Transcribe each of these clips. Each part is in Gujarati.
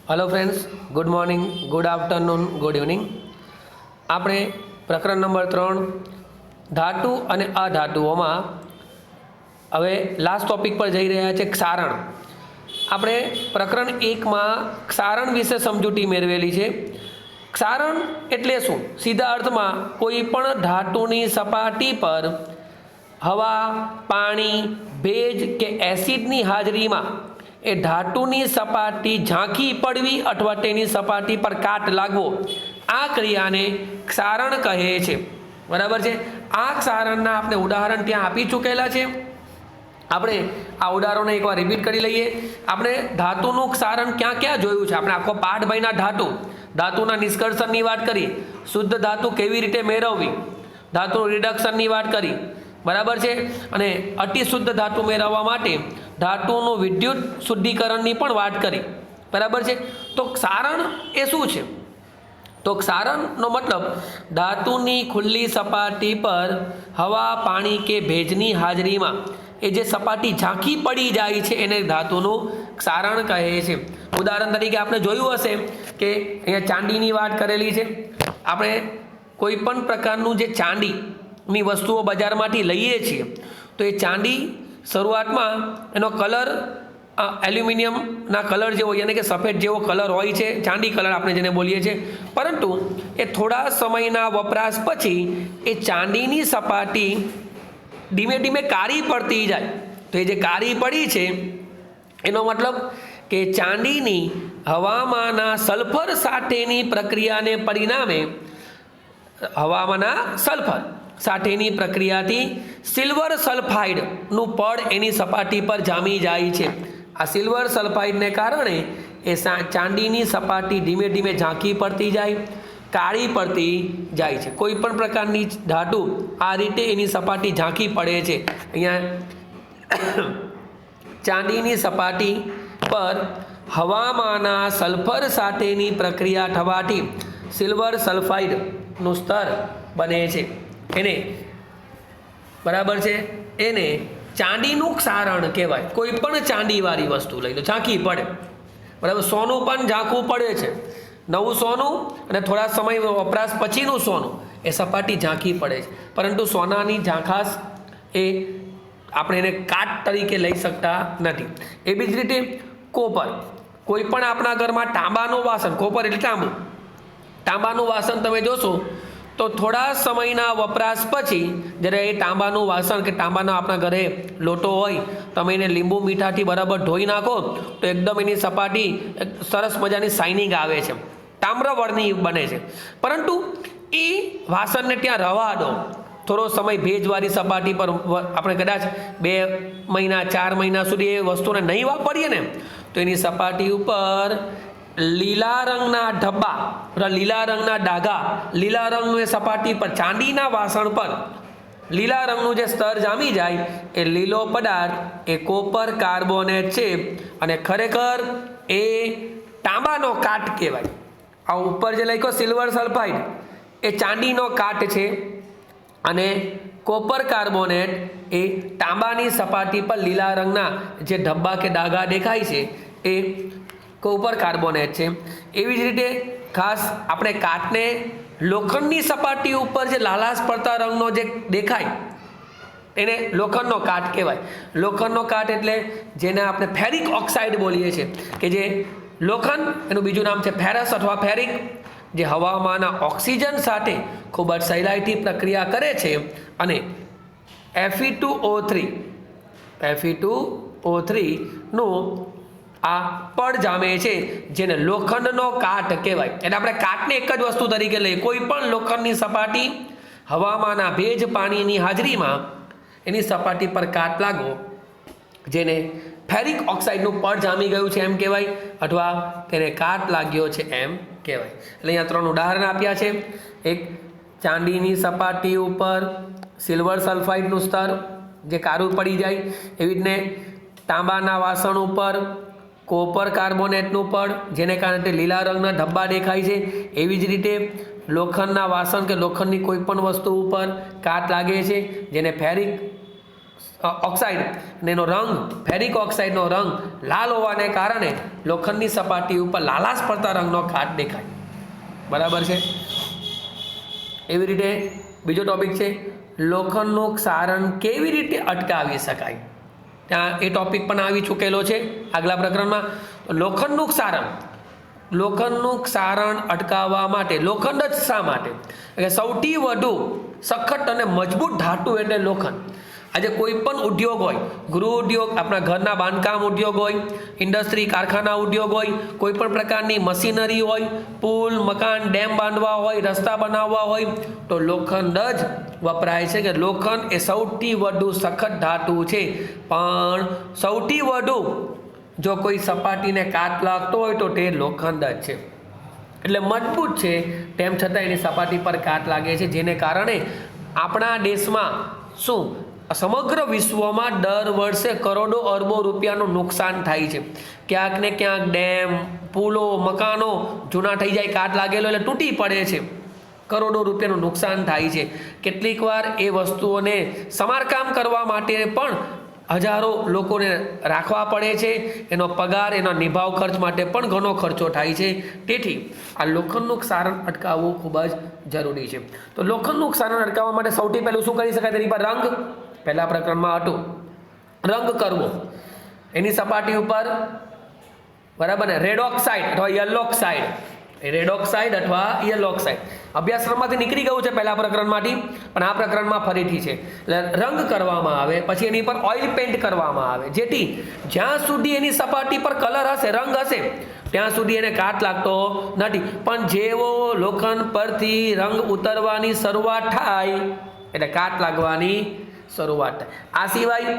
Hello friends, good morning, good afternoon, good evening. આપણે પ્રકરણ નંબર 3 ધાતુ અને અધાતુઓમાં હવે લાસ્ટ ટોપિક પર જઈ રહ્યા છે ક્ષારણ। આપણે પ્રકરણ 1માં ક્ષારણ વિશે સમજૂતી મેળવેલી છે। ક્ષારણ એટલે શું? સીધા અર્થમાં કોઈ પણ ધાતુની સપાટી પર હવા, પાણી, ભેજ કે એસિડની હાજરીમાં એ ધાતુની સપાટી ઝાંખી પડવી અથવા તેની સપાટી પર કાટ લાગવો, આ ક્રિયાને ક્ષારણ કહે છે। બરાબર છે। આ ક્ષારણના આપણે ઉદાહરણ ત્યાં આપી ચૂકેલા છે। આપણે આ ઉદાહરણો એકવાર રિપીટ કરી લઈએ। આપણે ધાતુનું ક્ષારણ ક્યાં ક્યાં જોયું છે? આપણે આખો પાઠ ભણ્યા ધાતુના નિષ્કર્ષણની વાત કરી, શુદ્ધ ધાતુ કેવી રીતે મેળવવી, ધાતુનું રિડક્શનની વાત કરી, બરાબર છે। અને અતિશુદ્ધ ધાતુ મેળવવા માટે ધાતુનું વિદ્યુત શુદ્ધિકરણની પણ વાત કરી, બરાબર છે। તો ક્ષારણ એ શું છે? તો ક્ષારણનો મતલબ ધાતુની ખુલ્લી સપાટી પર હવા, પાણી કે ભેજની હાજરીમાં એ જે સપાટી ઝાંખી પડી જાય છે એને ધાતુનું ક્ષારણ કહે છે। ઉદાહરણ તરીકે આપણે જોયું હશે કે અહીંયા ચાંદીની વાત કરેલી છે। આપણે કોઈ પણ પ્રકારનું જે ચાંદીની વસ્તુઓ બજારમાંથી લઈએ છીએ તો એ ચાંદી શરૂઆતમાં એનો કલર એલ્યુમિનિયમના કલર જેવો, યાની કે સફેદ જેવો કલર હોય છે, ચાંદી કલર આપણે જેને બોલીએ છીએ। પરંતુ એ થોડા સમયના વપરાશ પછી એ ચાંદીની સપાટી ધીમે ધીમે કાળી પડતી જાય। તો એ જે કાળી પડી છે એનો મતલબ કે ચાંદીની હવામાંના સલ્ફર સાથેની પ્રક્રિયાને પરિણામે હવામાંના સલ્ફર સાથેની પ્રક્રિયાથી સિલ્વર સલ્ફાઇડનું પડ એની સપાટી પર જામી જાય છે। આ સિલ્વર સલ્ફાઇડને કારણે એ ચાંદીની સપાટી ધીમે ધીમે ઝાંખી પડતી જાય, કાળી પડતી જાય છે। કોઈ પણ પ્રકારની ધાતુ આ રીતે એની સપાટી ઝાંખી પડે છે। અહીંયા ચાંદીની સપાટી પર હવામાંના સલ્ફર સાથેની પ્રક્રિયા થવાથી સિલ્વર સલ્ફાઇડનું સ્તર બને છે, એને બરાબર છે, એને ચાંદીનું ક્ષારણ કહેવાય। કોઈ પણ ચાંદીવાળી વસ્તુ લઈ લો, ઝાંખી પડે, બરાબર। સોનું પણ ઝાંખું પડે છે, નવું સોનું અને થોડા સમય વપરાશ પછીનું સોનું એ સપાટી ઝાંખી પડે છે, પરંતુ સોનાની ઝાંખાશ એ આપણે એને કાટ તરીકે લઈ શકતા નથી। એવી જ રીતે કોપર, કોઈ પણ આપણા ઘરમાં તાંબાનું વાસણ, કોપર એટલે તાંબાનું વાસણ તમે જોશો તો થોડા સમયના વપરાશ પછી જ્યારે એ તાંબાનું વાસણ કે તાંબાનો આપણા ઘરે લોટો હોય, તમે એને લીંબુ મીઠાથી બરાબર ધોઈ નાખો તો એકદમ એની સપાટી સરસ મજાની શાઇનિંગ આવે છે, તામ્રવર્ણી બને છે। પરંતુ એ વાસણને ત્યાં રહેવા દો, થોડો સમય ભેજવાળી સપાટી પર આપણે કદાચ 2 મહિના 4 મહિના સુધી એ વસ્તુને નહીં વાપરીએ ને તો એની સપાટી ઉપર લીલા રંગના ધબ્બા, લીલા રંગના ડાઘા, લીલા રંગનું એ સપાટી પર ચાંદીના વાસણ પર લીલા રંગનું જે સ્તર જામી જાય એ લીલો પદાર્થ એ કોપર કાર્બોનેટ છે અને ખરેખર એ તાંબાનો કાટ કહેવાય। આ ઉપર જે લખ્યો સિલ્વર સલ્ફાઇડ એ ચાંદીનો કાટ છે અને કોપર કાર્બોનેટ એ તાંબાની સપાટી પર લીલા રંગના જે ધબ્બા કે ડાઘા દેખાય છે એ કોપર કાર્બોનેટ છે। એવી જ રીતે ખાસ આપણે કાટને લોખંડની સપાટી ઉપર જે લાલાશ પડતા રંગનો જે દેખાય એને લોખંડનો કાટ કહેવાય। લોખંડનો કાટ એટલે જેને આપણે ફેરિક ઓક્સાઇડ બોલીએ છીએ, કે જે લોખંડ એનું બીજું નામ છે ફેરસ અથવા ફેરિક, જે હવામાંના ઓક્સિજન સાથે ખૂબ જ સહેલાઈથી પ્રક્રિયા કરે છે અને Fe2O3નું આ પડ જામે છે જેને લોખંડનો કાટ કહેવાય। એટલે આપણે કાટને એક જ વસ્તુ તરીકે લઈએ, કોઈ પણ લોખંડની સપાટી હવામાંના ભેજ, પાણીની હાજરીમાં એની સપાટી પર કાટ લાગવો જેને ફેરિક ઓક્સાઇડનું પડ જામી ગયું છે એમ કહેવાય, અથવા તેને કાટ લાગ્યો છે એમ કહેવાય। એટલે અહીંયા 3 ઉદાહરણ આપ્યા છે। એક ચાંદીની સપાટી ઉપર સિલ્વર સલ્ફાઇડનું સ્તર જે કાળું પડી જાય, એવી રીતને તાંબાના વાસણ ઉપર કોપર કાર્બોનેટનું પડ જેને કારણે તે લીલા રંગના ધબ્બા દેખાય છે, એવી જ રીતે લોખંડના વાસણ કે લોખંડની કોઈ પણ વસ્તુ ઉપર કાટ લાગે છે જેને ફેરિક ઓક્સાઇડ અને એનો રંગ ફેરિક ઓક્સાઇડનો રંગ લાલ હોવાને કારણે લોખંડની સપાટી ઉપર લાલાશ પડતા રંગનો કાટ દેખાય. બરાબર છે. એવી રીતે બીજો ટોપિક છે લોખંડનું ક્ષારણ કેવી રીતે અટકાવી શકાય. ત્યાં એ ટોપિક પણ આવી ચૂકેલો છે આગલા પ્રકરણમાં. લોખંડનું ક્ષારણ અટકાવવા માટે લોખંડ જ શા માટે, સૌથી વધુ સખત અને મજબૂત ધાતુ એટલે લોખંડ. આજે કોઈ પણ ઉદ્યોગ હોય, ગૃહ ઉદ્યોગ, આપણા ઘરના બાંધકામ ઉદ્યોગ હોય, ઇન્ડસ્ટ્રી કારખાના ઉદ્યોગ હોય, કોઈ પણ પ્રકારની મશીનરી હોય, પુલ મકાન ડેમ બાંધવા હોય, રસ્તા બનાવવા હોય, તો લોખંડ જ વપરાય છે. કે લોખંડ એ સૌથી વધુ સખત ધાતુ છે. પણ સૌથી વધુ જો કોઈ સપાટીને કાટ લાગતો હોય તો તે લોખંડ જ છે. એટલે મજબૂત છે, તેમ છતાં એની સપાટી પર કાટ લાગે છે, જેને કારણે આપણા દેશમાં શું સમગ્ર વિશ્વમાં દર વર્ષે કરોડો અરબો રૂપિયાનું નુકસાન થાય છે. ક્યાંક ને ક્યાંક ડેમ, પુલો, મકાનો જૂના થઈ જાય, કાટ લાગેલો એટલે તૂટી પડે છે, કરોડો રૂપિયાનું નુકસાન થાય છે. કેટલીક વાર એ વસ્તુઓને સમારકામ કરવા માટે પણ હજારો લોકોને રાખવા પડે છે. એનો પગાર, એનો નિભાવ ખર્ચ માટે પણ ઘણો ખર્ચો થાય છે. તેથી આ લોખંડનું ક્ષારણ અટકાવવું ખૂબ જ જરૂરી છે. તો લોખંડનું ક્ષારણ અટકાવવા માટે સૌથી પહેલું શું કરી શકાય? તેની પર રંગ, પહેલા પ્રકરણમાં હતું રંગ કરવો. એની સપાટી ઉપર બરાબર ને રેડ ઓક્સાઇડ અથવા યલો ઓક્સાઇડ, રેડ ઓક્સાઇડ અથવા યલો ઓક્સાઇડ અભ્યાસક્રમમાંથી નીકળી ગયું છે પહેલા પ્રકરણમાંથી, પણ આ પ્રકરણમાં ફરીથી છે. એટલે રંગ કરવામાં આવે, પછી એની પર ઓઇલ પેઇન્ટ કરવામાં આવે, જેથી જ્યાં સુધી એની સપાટી પર કલર હશે, રંગ હશે, ત્યાં સુધી એને કાટ લાગતો નથી. પણ જેવો લોખંડ પરથી રંગ ઉતરવાની શરૂઆત થાય એટલે કાટ લાગવાની શરૂઆત થાય. આ સિવાય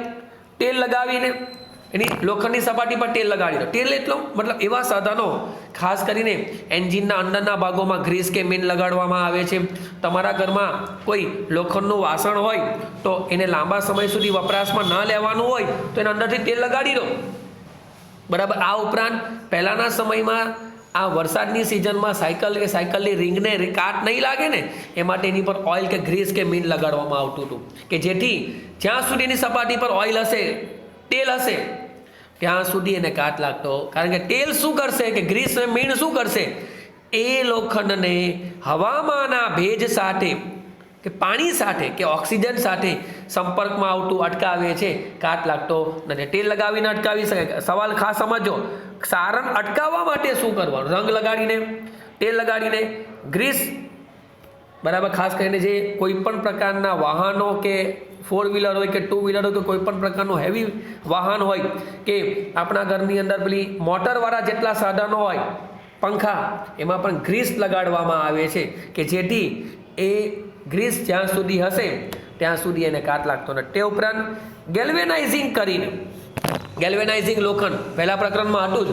તેલ લગાવીને એની લોખંડની સપાટી પર તેલ લગાડી દો. તેલ એટલો મતલબ એવા સાધનો, ખાસ કરીને એન્જિનના અંદરના ભાગોમાં ગ્રીસ કે મીન લગાડવામાં આવે છે. તમારા ઘરમાં કોઈ લોખંડનું વાસણ હોય તો એને લાંબા સમય સુધી વપરાશમાં ન લેવાનું હોય તો એના અંદરથી તેલ લગાડી દો. બરાબર. આ ઉપરાંત પહેલાંના સમયમાં આ વરસાદની સિઝનમાં સાયકલ કે સાયકલની રિંગને કાટ નહીં લાગે ને, એ માટે એની પર ઓઇલ કે ગ્રીસ કે મીન લગાડવામાં આવતું હતું, કે જેથી જ્યાં સુધી એની સપાટી પર ઓઇલ હશે, તેલ હશે, ત્યાં સુધી એને કાટ લાગતો. કારણ કે તેલ શું કરશે કે ગ્રીસ અને મીણ શું કરશે, એ લોખંડને હવામાંના ભેજ સાથે કે પાણી સાથે કે ઓક્સિજન સાથે સંપર્કમાં આવતું અટકાવે છે, કાટ લાગતો નથી. તેલ લગાવીને અટકાવી શકાય. સવાલ ખાસ સમજો, ક્ષારણ અટકાવવા માટે શું કરવાનું? રંગ લગાડીને, તેલ લગાડીને, ગ્રીસ, બરાબર. ખાસ કરીને જે કોઈ પણ પ્રકારના વાહનો કે 4 વ્હીલર હોય કે 2 વ્હીલર હોય કે કોઈ પણ પ્રકારનું હેવી વાહન હોય કે આપણા ઘરની અંદર પેલી મોટરવાળા જેટલા સાધનો હોય, પંખા, એમાં પણ ગ્રીસ લગાડવામાં આવે છે, કે જેથી એ ગ્રીસ જ્યાં સુધી હશે ત્યાં સુધી એને કાટ લાગતો નથી. તે ઉપરાંત ગેલ્વેનાઇઝિંગ કરીને, ગેલ્વેનાઇઝિંગ લોખંડ પહેલા પ્રકરણમાં હતું જ.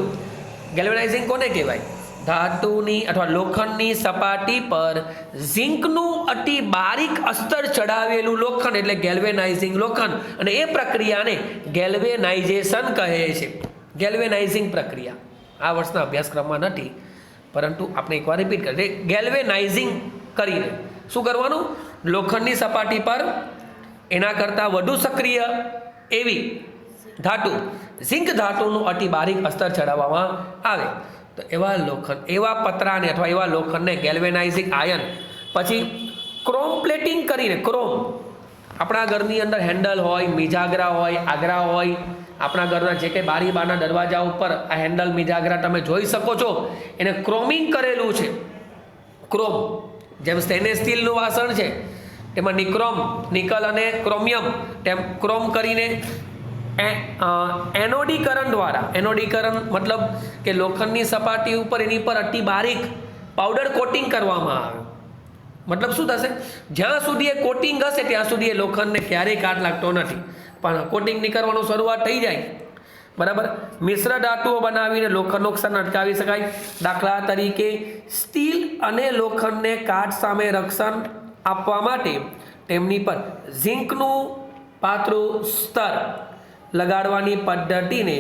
ગેલ્વેનાઇઝિંગ કોને કહેવાય? ધાતુની અથવા લોખંડની સપાટી પર ઝીંકનું અતિ બારીક અસ્તર ચડાવેલું લોખંડ એટલે ગેલ્વેનાઇઝિંગ લોખંડ, અને એ પ્રક્રિયાને ગેલ્વેનાઇઝેશન કહે છે. ગેલ્વેનાઇઝિંગ પ્રક્રિયા આ વર્ષના અભ્યાસક્રમમાં નથી, પરંતુ આપણે એકવાર રિપીટ કરીએ. ગેલ્વેનાઇઝિંગ કરીને શું કરવાનું? લોખંડની સપાટી પર એના કરતાં વધુ સક્રિય એવી ધાતુ, ઝીંક ધાતુનું અતિ બારીક અસ્તર ચડાવવામાં આવે. તો એવા લોખંડ, એવા પતરાને અથવા એવા લોખંડને ગેલ્વેનાઇઝિંગ આયન. પછી ક્રોમ પ્લેટિંગ કરીને, ક્રોમ આપણા ઘરની અંદર હેન્ડલ હોય, મિજાગરા હોય, આગરા હોય, આપણા ઘરના જે કંઈ બારી બારના દરવાજા ઉપર આ હેન્ડલ મિજાગરા તમે જોઈ શકો છો, એને ક્રોમિંગ કરેલું છે. ક્રોમ, જેમ સ્ટેનલેસ સ્ટીલનું વાસણ છે એમાં નિક્રોમ, નિકલ અને ક્રોમિયમ, તેમ ક્રોમ કરીને એનોડીકરણ દ્વારા, એનોડીકરણ મતલબ કે લોખંડની સપાટી ઉપર એની પર અતિ બારીક પાવડર કોટિંગ કરવામાં આવે. મતલબ શું થશે? જ્યાં સુધી એ કોટિંગ હશે ત્યાં સુધી એ લોખંડને ક્યારેય કાટ લાગતો નથી. પણ કોટિંગ નીકળવાનું શરૂઆત થઈ જાય, બરાબર, મિશ્ર ધાતુઓ બનાવીને લોખંડનું ક્ષારણ અટકાવી શકાય. દાખલા તરીકે સ્ટીલ અને લોખંડને કાટ સામે રક્ષણ આપવા માટે તેમની પર ઝીંકનું પાતળું સ્તર લગાડવાની પદ્ધતિને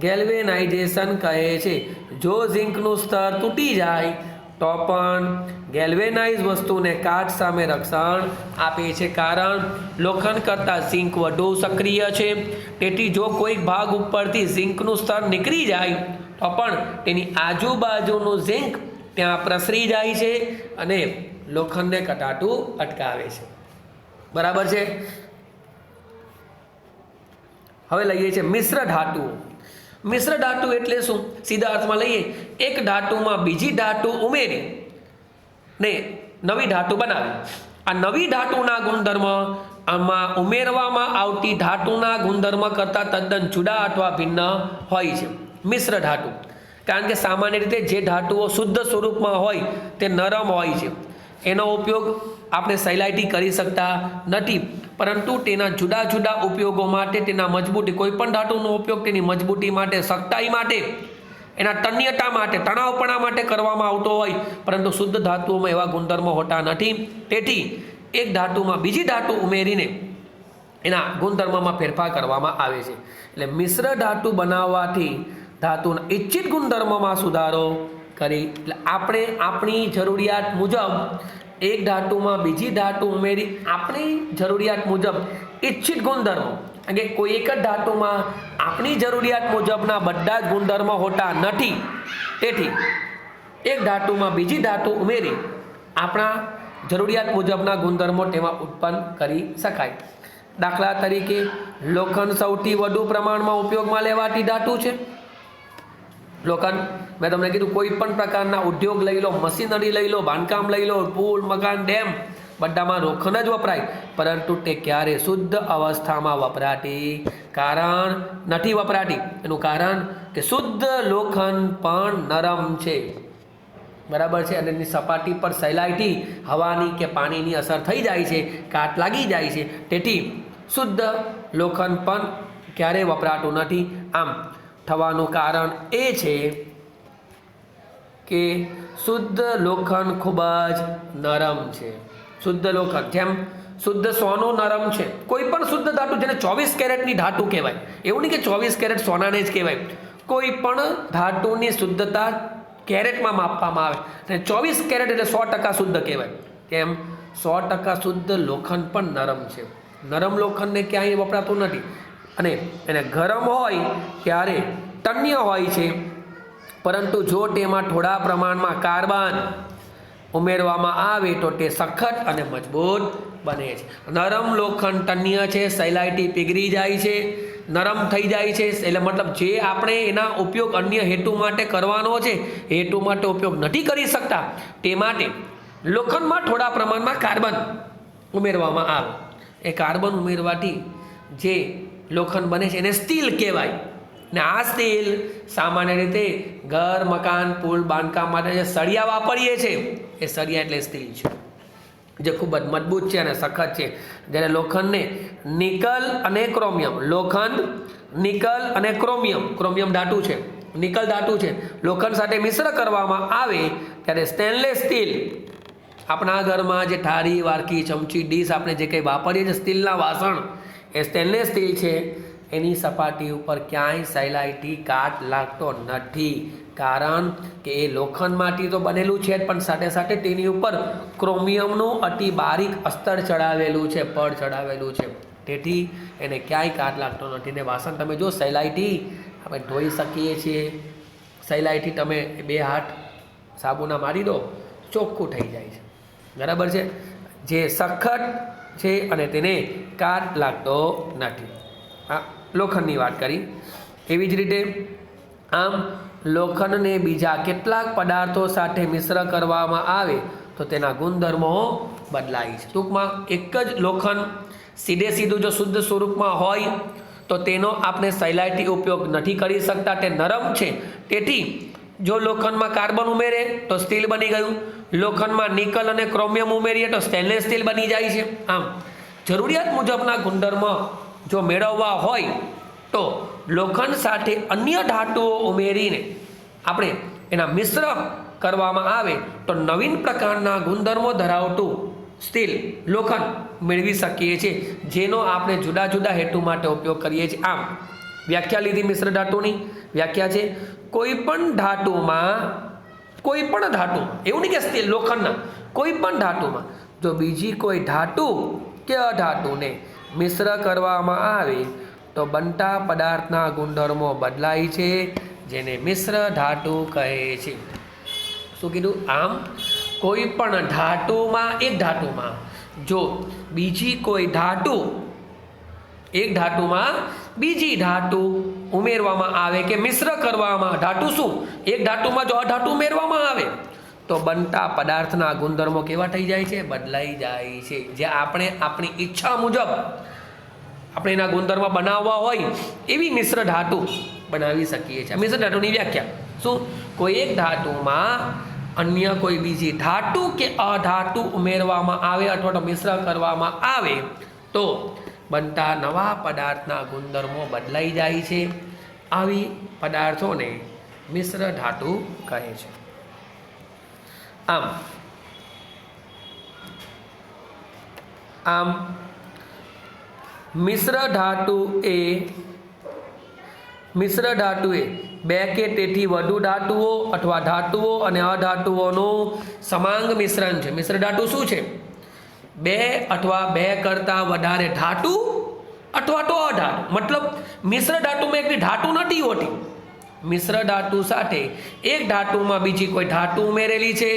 ગેલ્વેનાઇઝેશન કહે છે. જો ઝીંકનું સ્તર તૂટી જાય તો પણ ગેલ્વેનાઇઝ વસ્તુને કાચ સામે રક્ષણ આપે છે, કારણ લોખંડ કરતાં ઝીંક વધુ સક્રિય છે. તેથી જો કોઈક ભાગ ઉપરથી ઝીંકનું સ્તર નીકળી જાય તો પણ તેની આજુબાજુનું ઝીંક ત્યાં પ્રસરી જાય છે અને લોખંડને કટાતું અટકાવે છે. બરાબર છે. હવે લઈએ છીએ મિશ્ર ધાતુઓ. મિશ્ર ધાતુ એટલે શું? સીધા અર્થમાં લઈએ, એક ધાતુમાં બીજી ધાતુ ઉમેરી ને નવી ધાતુ બનાવે. આ નવી ધાતુના ગુણધર્મ આમાં ઉમેરવામાં આવતી ધાતુના ગુણધર્મ કરતાં તદ્દન જુદા અથવા ભિન્ન હોય છે. મિશ્ર ધાતુ, કારણ કે સામાન્ય રીતે જે ધાતુઓ શુદ્ધ સ્વરૂપમાં હોય તે નરમ હોય છે. એનો ઉપયોગ આપણે સહેલાઈથી કરી શકતા નથી, પરંતુ તેના જુદા જુદા ઉપયોગો માટે, તેના મજબૂતી, કોઈ પણ ધાતુનો ઉપયોગ તેની મજબૂતી માટે, સખ્તાઈ માટે, એના તન્યતા માટે, તણાવપણા માટે કરવામાં આવતો હોય, પરંતુ શુદ્ધ ધાતુઓમાં એવા ગુણધર્મો હોતા નથી. તેથી એક ધાતુમાં બીજી ધાતુ ઉમેરીને એના ગુણધર્મમાં ફેરફાર કરવામાં આવે છે. એટલે મિશ્ર ધાતુ બનાવવાથી ધાતુના ઇચ્છિત ગુણધર્મમાં સુધારો કરી, એટલે આપણે આપણી જરૂરિયાત મુજબ એક ધાતુમાં બીજી ધાતુ ઉમેરી આપણી જરૂરિયાત મુજબ ઇચ્છિત ગુણધર્મો, કારણ કે કોઈ એક જ ધાતુમાં આપણી જરૂરિયાત મુજબના બધા જ ગુણધર્મો હોતા નથી. તેથી એક ધાતુમાં બીજી ધાતુ ઉમેરી આપણા જરૂરિયાત મુજબના ગુણધર્મો તેમાં ઉત્પન્ન કરી શકાય. દાખલા તરીકે લોખંડ સૌથી વધુ પ્રમાણમાં ઉપયોગમાં લેવાતી ધાતુ છે. લોખંડ, મેં તમને કીધું, કોઈ પણ પ્રકારના ઉદ્યોગ લઈ લો, મશીનરી લઈ લો, બાંધકામ લઈ લો, પુલ, મકાન, ડેમ, બધામાં લોખંડ જ વપરાય, પરંતુ તે ક્યારે શુદ્ધ અવસ્થામાં વપરાતી નથી વપરાતી. એનું કારણ કે શુદ્ધ લોખંડ પણ નરમ છે. બરાબર છે. અને એની સપાટી પર સહેલાઈથી હવાની કે પાણીની અસર થઈ જાય છે, કાટ લાગી જાય છે. તેથી શુદ્ધ લોખંડ પણ ક્યારેય વપરાતું નથી. આમ થવાનું કારણ એ છે કે શુદ્ધ લોખંડ ખૂબ જ નરમ છે. શુદ્ધ લોખંડ, જેમ શુદ્ધ સોનું નરમ છે, કોઈ પણ શુદ્ધ ધાતુ, જેને 24 કેરેટની ધાતુ કહેવાય, એવું નહીં કે 24 કેરેટ સોનાને જ કહેવાય. કોઈ પણ ધાતુની શુદ્ધતા કેરેટમાં માપવામાં આવે, અને 24 કેરેટ એટલે 100% શુદ્ધ કહેવાય. કેમ? 100% શુદ્ધ લોખંડ પણ નરમ છે. નરમ લોખંડને ક્યાંય વપરાતું નથી, અને એને ગરમ હોય ત્યારે તન્ય હોય છે, પરંતુ જો તેમાં થોડા પ્રમાણમાં કાર્બન ઉમેરવામાં આવે તો તે સખત અને મજબૂત બને છે. નરમ લોખંડ તન્ય છે, સહેલાઈથી પીગળી જાય છે, નરમ થઈ જાય છે. એટલે મતલબ જે આપણે એના ઉપયોગ અન્ય હેતુ માટે કરવાનો છે, હેતુ માટે ઉપયોગ નથી કરી શકતા, તે માટે લોખંડમાં થોડા પ્રમાણમાં કાર્બન ઉમેરવામાં આવે. એ કાર્બન ઉમેરવાથી જે લોખંડ બને છે એને સ્ટીલ કહેવાય. ને આ સ્ટીલ સામાન્ય રીતે ઘર, મકાન, પુલ, બાંધકામ માટે જે સળિયા વાપરીએ છીએ, એ સળિયા એટલે સ્ટીલ છે, જે ખૂબ જ મજબૂત છે અને સખત છે. જ્યારે લોખંડને નિકલ અને ક્રોમિયમ, લોખંડ, નિકલ અને ક્રોમિયમ ધાતુ છે, નિકલ ધાતુ છે, લોખંડ સાથે મિશ્ર કરવામાં આવે ત્યારે સ્ટેનલેસ સ્ટીલ, આપણા ઘરમાં જે થાળી, વાડકી, ચમચી, ડીશ આપણે જે કંઈ વાપરીએ છીએ, સ્ટીલના વાસણ, એ સ્ટેનલેસ સ્ટીલ છે. એની સપાટી ઉપર ક્યાંય સહેલાઈથી કાટ લાગતો નથી, કારણ કે એ લોખંડમાંથી તો બનેલું છે જ, પણ સાથે સાથે તેની ઉપર ક્રોમિયમનું અતિ બારીક અસ્તર ચડાવેલું છે, પડ ચડાવેલું છે. તેથી એને ક્યાંય કાટ લાગતો નથી. ને વાસણ તમે જો સહેલાઈથી આપણે ધોઈ શકીએ છીએ. સહેલાઈથી તમે 2 હાથ સાબુના મારી દો, ચોખ્ખું થઈ જાય છે. બરાબર છે. જે સખત છે અને તેને કાટ લાગતો નથી. આ લોખંડની વાત કરી. એવી જ રીતે આમ લોખંડને બીજા કેટલાક પદાર્થો સાથે મિશ્ર કરવામાં આવે તો તેના ગુણધર્મો બદલાય છે. ટૂંકમાં એક જ લોખંડ સીધું જો શુદ્ધ સ્વરૂપમાં હોય તો તેનો આપણે સહેલાઈથી ઉપયોગ નથી કરી શકતા, તે નરમ છે. તેથી જો લોખંડમાં કાર્બન ઉમેરે તો સ્ટીલ બની ગયું, લોખંડમાં નિકલ અને ક્રોમિયમ ઉમેરીએ તો સ્ટેનલેસ સ્ટીલ બની જાય છે. આમ જરૂરિયાત મુજબના ગુણધર્મ જો મેળવવા હોય તો લોખંડ સાથે અન્ય ધાતુઓ ઉમેરીને આપણે એના મિશ્ર કરવામાં આવે તો નવીન પ્રકારના ગુણધર્મો ધરાવતું સ્ટીલ, લોખંડ મેળવી શકીએ છીએ, જેનો આપણે જુદા જુદા હેતુ માટે ઉપયોગ કરીએ છીએ. આમ વ્યાખ્યા લીધી મિશ્ર ધાતુની. વ્યાખ્યા છે કોઈ પણ ધાતુમાં કોઈ પણ ધાતુમાં, એવું નહીં કે સ્ટીલ લોખંડના, કોઈ પણ ધાતુમાં જો બીજી કોઈ ધાતુ કે અધાતુને મિશ્ર કરવામાં આવે તો બનતા પદાર્થના ગુણધર્મો બદલાય છે, જેને મિશ્ર ધાતુ કહે છે. શું કીધું? આમ કોઈ પણ ધાતુમાં, એક ધાતુમાં જો બીજી કોઈ ધાતુ, એક ધાતુમાં બીજી ધાતુ ઉમેરવામાં આવે કે મિશ્ર કરવામાં, ધાતુ શું, એક ધાતુમાં જો અધાતુ ઉમેરવામાં આવે તો બનતા પદાર્થના ગુણધર્મો કેવા થઈ જાય છે? બદલાઈ જાય છે. જે આપણે આપણી ઈચ્છા મુજબ આપણે એના ગુણધર્મ બનાવવા હોય એવી મિશ્ર ધાતુ બનાવી શકીએ છીએ. મિશ્ર ધાતુની વ્યાખ્યા શું? કોઈ એક ધાતુમાં અન્ય કોઈ બીજી ધાતુ કે અધાતુ ઉમેરવામાં આવે અથવા તો મિશ્ર કરવામાં આવે તો બનતા નવા પદાર્થના ગુણધર્મો બદલાઈ જાય છે. આવી પદાર્થોને મિશ્ર ધાતુ કહે છે. આમ મિશ્ર ધાતુ એ બે કે તેથી વધુ ધાતુઓ અથવા ધાતુઓ અને અધાતુઓનું સમાંગ મિશ્રણ છે. મિશ્ર ધાતુ શું છે? બે અથવા બે કરતાં વધારે ધાતુ અથવા તો અધાતુ. મતલબ મિશ્ર ધાતુમાં એકલી ધાતુ નથી હોતી. મિશ્ર ધાતુ સાથે એક ધાતુમાં બીજી કોઈ ધાતુ ઉમેરેલી છે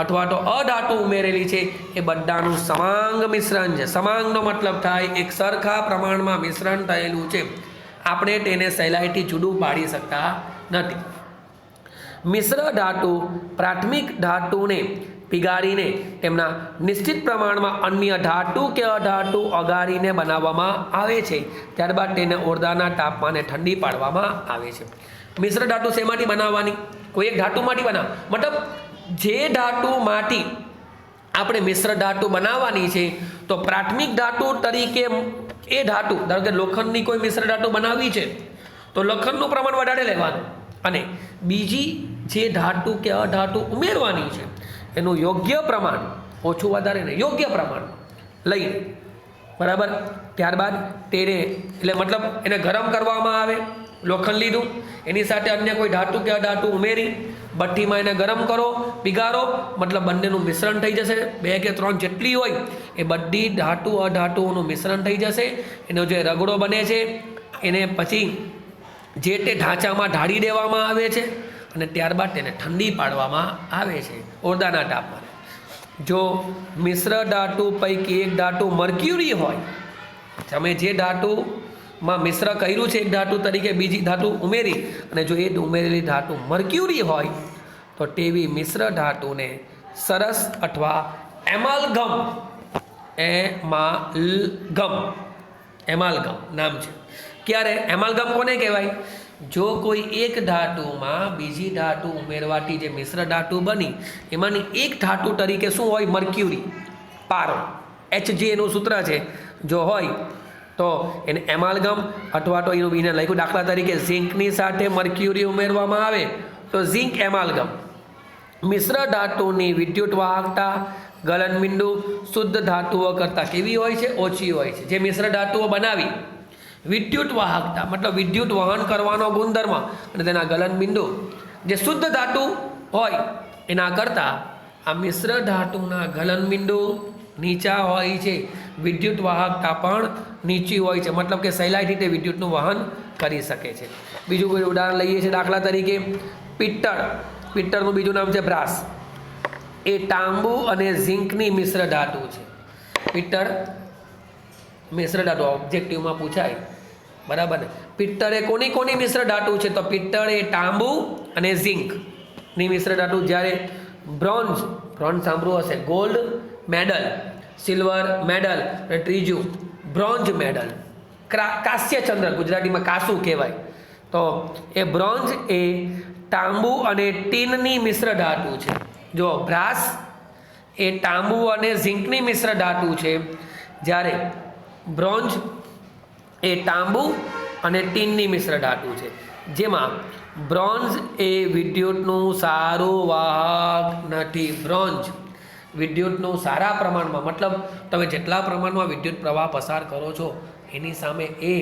અથવા તો અધાતુ ઉમેરેલી છે, એ બધાનું સમાંગ મિશ્રણ છે. સમાંગનો મતલબ થાય એક સરખા પ્રમાણમાં મિશ્રણ થયેલું છે. આપણે તેને સહેલાઈથી જુદું પાડી શકતા નથી. મિશ્ર ધાતુ પ્રાથમિક ધાતુને પીગાળીને તેમના નિશ્ચિત પ્રમાણમાં અન્ય ધાતુ કે અધાતુ ઓગાળીને બનાવવામાં આવે છે. ત્યારબાદ તેને ઓરડાના તાપમાને ઠંડી પાડવામાં આવે છે. મિશ્ર ધાતુ શેમાંથી બનાવવાની? કોઈ એક ધાતુમાંથી બનાવ, મતલબ જે ધાતુમાંથી આપણે મિશ્ર ધાતુ બનાવવાની છે તો પ્રાથમિક ધાતુ તરીકે એ ધાતુ, ધારો કે લોખંડની કોઈ મિશ્ર ધાતુ બનાવવી છે તો લોખંડનું પ્રમાણ વધારે લેવાનું અને બીજી જે ધાતુ કે અધાતુ ઉમેરવાની છે એનું યોગ્ય પ્રમાણ, ઓછું વધારે નહીં, યોગ્ય પ્રમાણ લઈને, બરાબર. ત્યારબાદ તેને એટલે મતલબ એને ગરમ કરવામાં આવે. લોખંડ લીધું, એની સાથે અન્ય કોઈ ધાતુ કે અધાતુ ઉમેરી ભઠ્ઠીમાં એને ગરમ કરો, પીગારો, મતલબ બંનેનું મિશ્રણ થઈ જશે. 2 કે 3 જેટલી હોય એ બધી ધાતુ અધાતુઓનું મિશ્રણ થઈ જશે. એનો જે રગડો બને છે એને પછી જે તે ઢાંચામાં ઢાળી દેવામાં આવે છે અને ત્યારબાદ તેને ઠંડી પાડવામાં આવે છે ઓરડાના તાપમાને. જો મિશ્ર ધાતુ પૈકી એક ધાતુ મર્ક્યુરી હોય, તમે જે ધાતુમાં મિશ્ર કર્યું છે એક ધાતુ તરીકે બીજી ધાતુ ઉમેરી અને જો એ ઉમેરેલી ધાતુ મર્ક્યુરી હોય તો તેવી મિશ્ર ધાતુને સરસ અથવા એમાલ્ગમ નામ છે. ક્યારે એમાલ્ગમ કોને કહેવાય? જો કોઈ એક ધાતુમાં બીજી ધાતુ ઉમેરવાથી જે મિશ્ર ધાતુ બની એમાંની એક ધાતુ તરીકે શું હોય? મર્ક્યુરી, પારો, Hg એનું સૂત્ર છે. જો હોય તો એને એમાલ્ગમ અથવા તો એનું બીને લખ્યું દાખલા તરીકે ઝીંકની સાથે મર્ક્યુરી ઉમેરવામાં આવે તો ઝીંક એમાલ્ગમ. મિશ્ર ધાતુની વિદ્યુત વાહકતા ગલનબિંદુ શુદ્ધ ધાતુઓ કરતાં કેવી હોય છે? ઓછી હોય છે. જે મિશ્ર ધાતુઓ બનાવી વિદ્યુત વાહકતા મતલબ વિદ્યુત વહન કરવાનો ગુણધર્મ અને તેના ગલનબિંદુ જે શુદ્ધ ધાતુ હોય એના કરતાં આ મિશ્ર ધાતુના ગલનબિંદુ નીચા હોય છે. વિદ્યુત વાહકતા પણ નીચી હોય છે, મતલબ કે સહેલાઈથી તે વિદ્યુતનું વહન કરી શકે છે. બીજું કોઈ ઉદાહરણ લઈએ છીએ, દાખલા તરીકે પિત્તળ. પિત્તળનું બીજું નામ છે બ્રાસ. એ તાંબુ અને ઝીંકની મિશ્ર ધાતુ છે. પિત્તળ મિશ્ર ધાતુ ઓબ્જેક્ટિવમાં પૂછાય, બરાબર ને? પિત્તળ એ કોની મિશ્ર ધાતુ છે? તો પિત્તળ એ તાંબુ અને ઝીંકની મિશ્ર ધાતુ. જ્યારે બ્રોન્ઝ સાંભળવું હશે, ગોલ્ડ મેડલ, સિલ્વર મેડલ અને ત્રીજું બ્રોન્ઝ મેડલ, કાંસ્ય ચંદ્ર, ગુજરાતીમાં કાસુ કહેવાય. તો એ બ્રોન્ઝ એ તાંબુ અને ટીનની મિશ્ર ધાતુ છે. જો બ્રાસ એ તાંબુ અને ઝીંકની મિશ્ર ધાતુ છે, જ્યારે બ્રોન્ઝ એ તાંબુ અને ટીનની મિશ્ર ધાતુ છે. જેમાં બ્રોન્ઝ એ વિદ્યુતનું સારું વાહક નથી. બ્રોન્ઝ વિદ્યુતનું સારા પ્રમાણમાં, મતલબ તમે જેટલા પ્રમાણમાં વિદ્યુત પ્રવાહ પસાર કરો છો એની સામે એ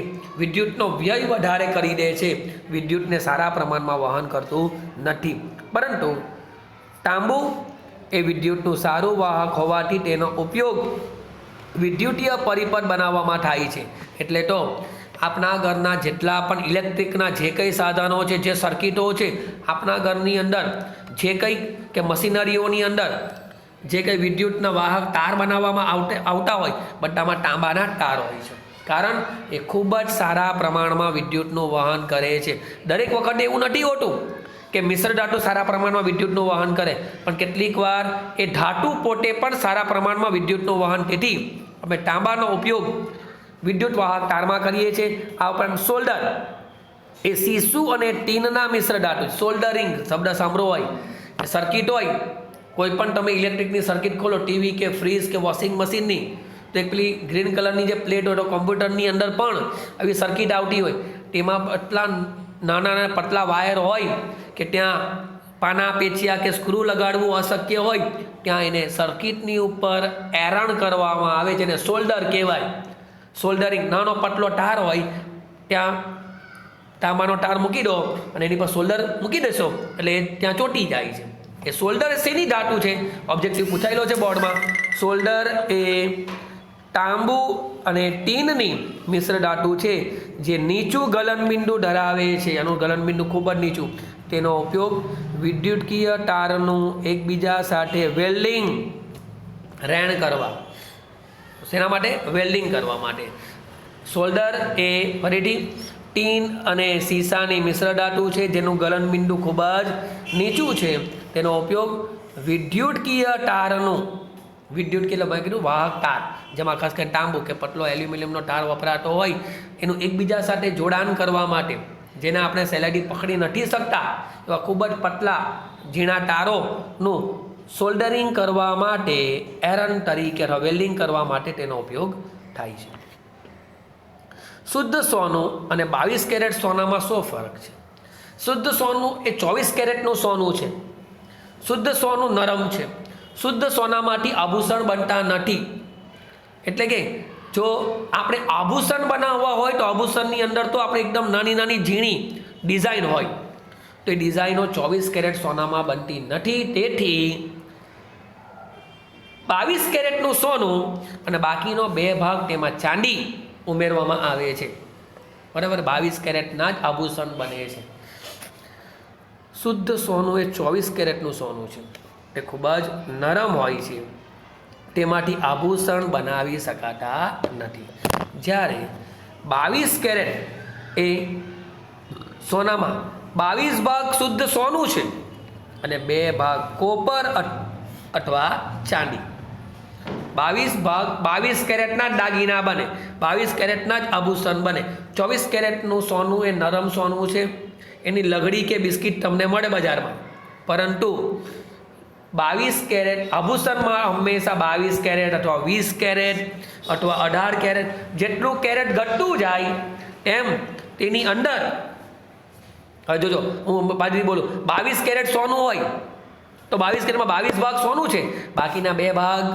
વિદ્યુતનો વ્યય વધારે કરી દે છે, વિદ્યુતને સારા પ્રમાણમાં વહન કરતું નથી. પરંતુ તાંબુ એ વિદ્યુતનું સારું વાહક હોવાથી તેનો ઉપયોગ વિદ્યુતીય પરિપથ બનાવવામાં થાય છે. એટલે તો આપણા ઘરના જેટલા પણ ઇલેક્ટ્રિકના જે કંઈ સાધનો છે, જે સર્કિટો છે, આપણા ઘરની અંદર જે કંઈ કે મશીનરીઓની અંદર જે કંઈ વિદ્યુતના વાહક તાર બનાવવામાં આવતા હોય બધામાં તાંબાના તાર હોય છે. કારણ એ ખૂબ જ સારા પ્રમાણમાં વિદ્યુતનું વહન કરે છે. દરેક વખતે એવું નથી હોતું કે મિશ્ર ધાતુ સારા પ્રમાણમાં વિદ્યુતનું વહન કરે, પણ કેટલીક વાર એ ધાતુ પોતે પણ સારા પ્રમાણમાં વિદ્યુતનું વહન. તેથી અમે તાંબાનો ઉપયોગ વિદ્યુત વાહક તારમાં કરીએ છીએ. આ ઉપરાંત સોલ્ડર એ સીસુ અને ટીનના મિશ્ર ધાતુ, સોલ્ડરિંગ શબ્દ સાંભળો હોય, સર્કિટ હોય, કોઈ પણ તમે ઇલેક્ટ્રિકની સર્કિટ ખોલો, ટીવી કે ફ્રીજ કે વોશિંગ મશીનની, તો એક પેલી ગ્રીન કલરની જે પ્લેટ હોય તો કોમ્પ્યુટરની અંદર પણ આવી સર્કિટ આવતી હોય, તેમાં એટલા નાના પતલા વાયર હોય કે ત્યાં પાના પેચિયા કે સ્ક્રૂ લગાડવું અશક્ય હોય, ત્યાં એને સર્કિટની ઉપર એરણ કરવામાં આવે છે, એને સોલ્ડર કહેવાય. સોલ્ડરિંગ, નાનો પતલો તાર હોય, ત્યાં તાંબાનો તાર મૂકી દો અને એની પર સોલ્ડર મૂકી દેશો એટલે એ ત્યાં ચોંટી જાય છે. એ સોલ્ડર શેની ધાતુ છે? ઓબ્જેક્ટિવ પૂછાયેલો છે બોર્ડમાં. સોલ્ડર એ તાંબુ અને ટીનની મિશ્ર ધાતુ છે જે નીચું ગલનબિંદુ ધરાવે છે. એનું ગલનબિંદુ ખૂબ જ નીચું. તેનો ઉપયોગ વિદ્યુતકીય તારનું એકબીજા સાથે વેલ્ડિંગ, રેણ કરવા, શેના માટે? વેલ્ડિંગ કરવા માટે. સોલ્ડર એ ફરીથી ટીન અને સીસાની મિશ્ર ધાતુ છે જેનું ગલનબિંદુ ખૂબ જ નીચું છે. તેનો ઉપયોગ વિદ્યુતકીય તારનું, વિદ્યુત કે મેં કીધું વાહક તાર, જેમાં ખાસ કરીને તાંબુ કે પતલો એલ્યુમિનિયમનો તાર વપરાતો હોય, એનું એકબીજા સાથે જોડાણ કરવા માટે, જેને આપણે સહેલાઈથી પકડી નથી શકતા એવા ખૂબ જ પતલા ઝીણા તારોનું સોલ્ડરિંગ કરવા માટે, એરન તરીકે વેલ્ડિંગ કરવા માટે તેનો ઉપયોગ થાય છે. શુદ્ધ સોનું અને 22 કેરેટ સોનામાં શું ફરક છે? શુદ્ધ સોનું એ 24 કેરેટનું સોનું છે. શુદ્ધ સોનું નરમ છે. શુદ્ધ સોનામાંથી આભૂષણ બનતા નથી. એટલે કે જો આપણે આભૂષણ બનાવવા હોય તો આભૂષણની અંદર તો આપણે એકદમ નાની નાની ઝીણી ડિઝાઇન હોય, તો એ ડિઝાઇનો 24 કેરેટ સોનામાં બનતી નથી. તેથી 22 કેરેટનું સોનું અને બાકીનો 2 ભાગ તેમાં ચાંદી ઉમેરવામાં આવે છે. બરાબર, 22 કેરેટના જ આભૂષણ બને છે. શુદ્ધ સોનું એ 24 કેરેટનું સોનું છે. તે ખૂબ જ નરમ હોય છે, તેમાંથી આભૂષણ બનાવી શકાતા નથી. જ્યારે 22 કેરેટ એ સોનામાં 22 ભાગ શુદ્ધ સોનું છે અને 2 ભાગ કોપર અથવા ચાંદી. 22 કેરેટના જ દાગીના બને, 22 કેરેટના જ આભૂષણ બને. 24 કેરેટનું સોનું એ નરમ સોનું છે, એની લગડી કે બિસ્કિટ તમને મળે બજારમાં, પરંતુ 22 કેરેટ આભૂષણમાં હંમેશા 22 કેરેટ અથવા 20 કેરેટ અથવા 18 કેરેટ જેટલું કેરેટ ઘટતું જાય એમ તેની અંદર, હવે જોજો હું પાછી બોલું, 22 કેરેટ સોનું હોય તો 22 કેરેટમાં 22 ભાગ સોનું છે, બાકીના 2 ભાગ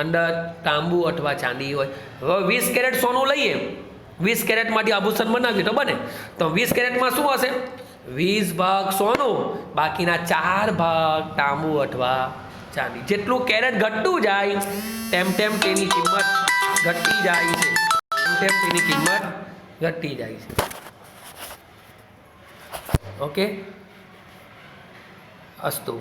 અંદર તાંબુ અથવા ચાંદી હોય. હવે 20 કેરેટ સોનું લઈએ, 20 કેરેટમાંથી આભૂષણ બનાવીએ તો બને, તો 20 કેરેટમાં શું હશે? 20 ભાગ સોનું, બાકીના 4 ભાગ તાંબુ અથવા ચાંદી. જેટલું કેરેટ ઘટતું જાય તેમ તેમ તેની કિંમત ઘટતી જાય છે, તેમ તેની કિંમત ઘટતી જાય છે. ઓકે, અસ્તુ.